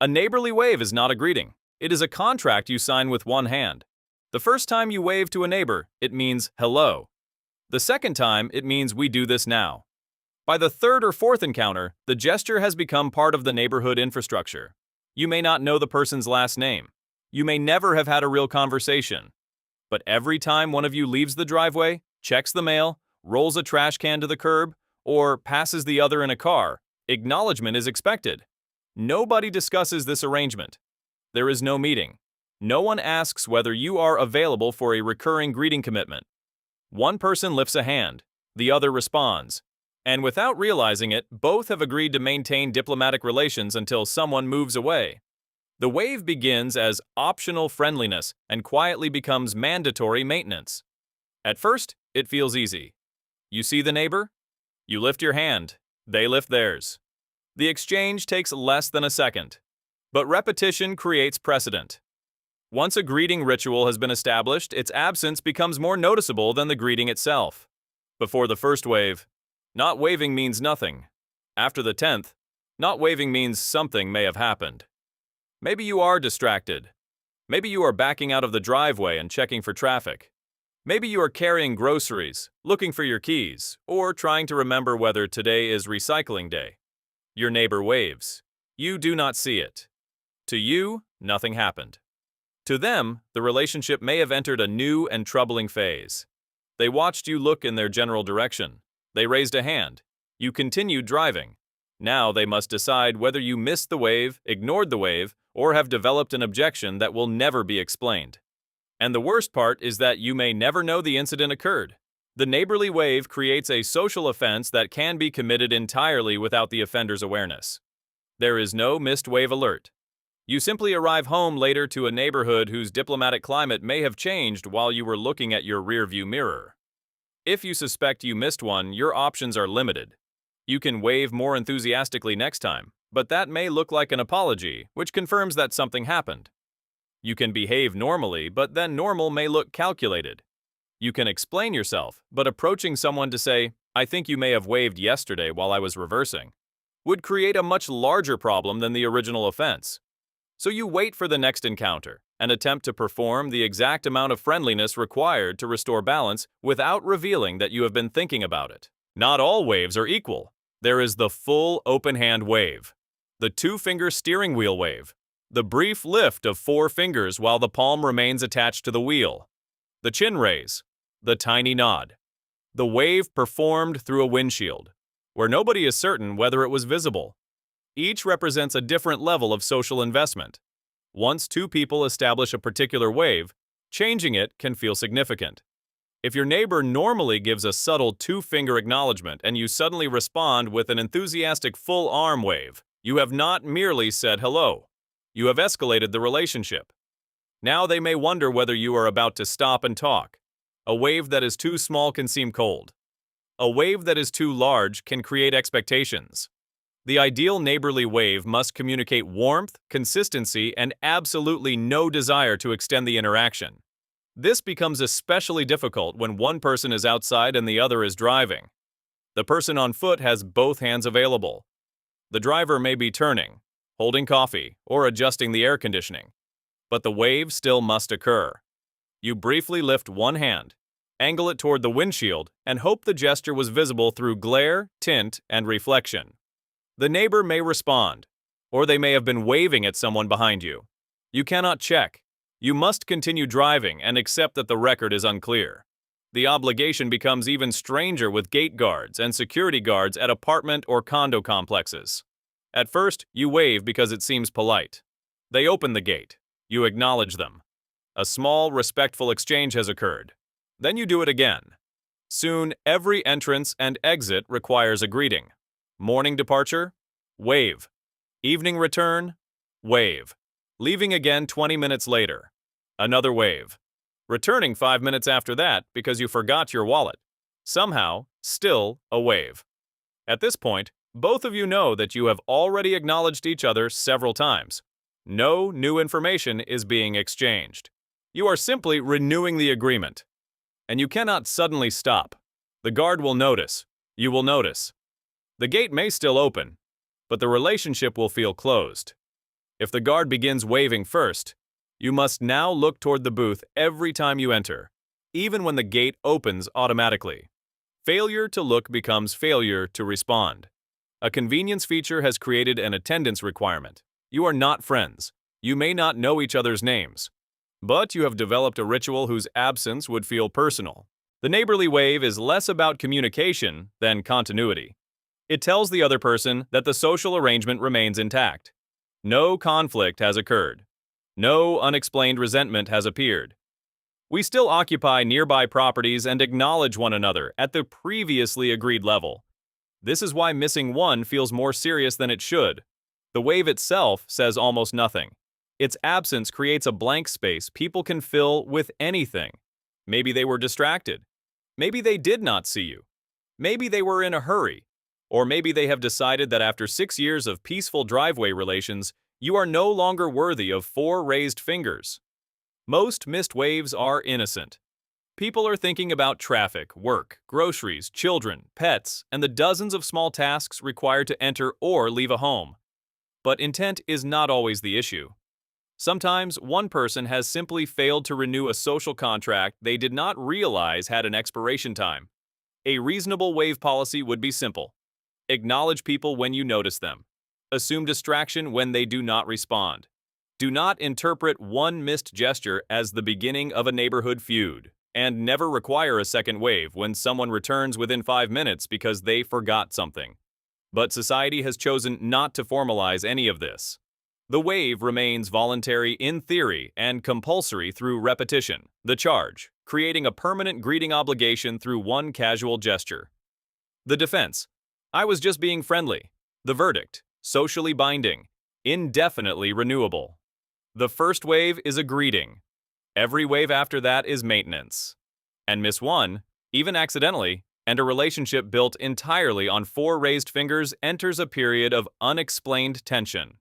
A neighborly wave is not a greeting. It is a contract you sign with one hand. The first time you wave to a neighbor, it means hello. The second time, it means we do this now. By the third or fourth encounter, the gesture has become part of the neighborhood infrastructure. You may not know the person's last name. You may never have had a real conversation. But every time one of you leaves the driveway, checks the mail, rolls a trash can to the curb, or passes the other in a car, acknowledgement is expected. Nobody discusses this arrangement. There is no meeting. No one asks whether you are available for a recurring greeting commitment. One person lifts a hand, the other responds, and without realizing it, both have agreed to maintain diplomatic relations until someone moves away. The wave begins as optional friendliness and quietly becomes mandatory maintenance. At first, it feels easy. You see the neighbor? You lift your hand, they lift theirs. The exchange takes less than a second, but repetition creates precedent. Once a greeting ritual has been established, its absence becomes more noticeable than the greeting itself. Before the first wave, not waving means nothing. After the 10th, not waving means something may have happened. Maybe you are distracted. Maybe you are backing out of the driveway and checking for traffic. Maybe you are carrying groceries, looking for your keys, or trying to remember whether today is recycling day. Your neighbor waves. You do not see it. To you, nothing happened. To them, the relationship may have entered a new and troubling phase. They watched you look in their general direction. They raised a hand. You continued driving. Now they must decide whether you missed the wave, ignored the wave, or have developed an objection that will never be explained. And the worst part is that you may never know the incident occurred. The neighborly wave creates a social offense that can be committed entirely without the offender's awareness. There is no missed wave alert. You simply arrive home later to a neighborhood whose diplomatic climate may have changed while you were looking at your rearview mirror. If you suspect you missed one, your options are limited. You can wave more enthusiastically next time, but that may look like an apology, which confirms that something happened. You can behave normally, but then normal may look calculated. You can explain yourself, but approaching someone to say, "I think you may have waved yesterday while I was reversing," would create a much larger problem than the original offense. So you wait for the next encounter and attempt to perform the exact amount of friendliness required to restore balance without revealing that you have been thinking about it. Not all waves are equal. There is the full open hand wave, the two-finger steering wheel wave, the brief lift of 4 fingers while the palm remains attached to the wheel, the chin raise, the tiny nod, the wave performed through a windshield, where nobody is certain whether it was visible. Each represents a different level of social investment. Once 2 people establish a particular wave, changing it can feel significant. If your neighbor normally gives a subtle 2-finger acknowledgement and you suddenly respond with an enthusiastic full arm wave, you have not merely said hello. You have escalated the relationship. Now they may wonder whether you are about to stop and talk. A wave that is too small can seem cold. A wave that is too large can create expectations. The ideal neighborly wave must communicate warmth, consistency, and absolutely no desire to extend the interaction. This becomes especially difficult when one person is outside and the other is driving. The person on foot has both hands available. The driver may be turning, holding coffee, or adjusting the air conditioning. But the wave still must occur. You briefly lift one hand, angle it toward the windshield, and hope the gesture was visible through glare, tint, and reflection. The neighbor may respond, or they may have been waving at someone behind you. You cannot check. You must continue driving and accept that the record is unclear. The obligation becomes even stranger with gate guards and security guards at apartment or condo complexes. At first, you wave because it seems polite. They open the gate. You acknowledge them. A small, respectful exchange has occurred. Then you do it again. Soon, every entrance and exit requires a greeting. Morning departure? Wave. Evening return? Wave. Leaving again 20 minutes later. Another wave. Returning 5 minutes after that because you forgot your wallet. Somehow, still a wave. At this point, both of you know that you have already acknowledged each other several times. No new information is being exchanged. You are simply renewing the agreement. And you cannot suddenly stop. The guard will notice. You will notice. The gate may still open, but the relationship will feel closed. If the guard begins waving first, you must now look toward the booth every time you enter, even when the gate opens automatically. Failure to look becomes failure to respond. A convenience feature has created an attendance requirement. You are not friends. You may not know each other's names. But you have developed a ritual whose absence would feel personal. The neighborly wave is less about communication than continuity. It tells the other person that the social arrangement remains intact. No conflict has occurred. No unexplained resentment has appeared. We still occupy nearby properties and acknowledge one another at the previously agreed level. This is why missing one feels more serious than it should. The wave itself says almost nothing. Its absence creates a blank space people can fill with anything. Maybe they were distracted. Maybe they did not see you. Maybe they were in a hurry. Or maybe they have decided that after 6 years of peaceful driveway relations, you are no longer worthy of 4 raised fingers. Most missed waves are innocent. People are thinking about traffic, work, groceries, children, pets, and the dozens of small tasks required to enter or leave a home. But intent is not always the issue. Sometimes one person has simply failed to renew a social contract they did not realize had an expiration time. A reasonable wave policy would be simple. Acknowledge people when you notice them. Assume distraction when they do not respond. Do not interpret one missed gesture as the beginning of a neighborhood feud, and never require a second wave when someone returns within 5 minutes because they forgot something. But society has chosen not to formalize any of this. The wave remains voluntary in theory and compulsory through repetition, the charge, creating a permanent greeting obligation through one casual gesture. The defense: I was just being friendly. The verdict: socially binding, indefinitely renewable. The first wave is a greeting. Every wave after that is maintenance. And miss one, even accidentally, and a relationship built entirely on 4 raised fingers enters a period of unexplained tension.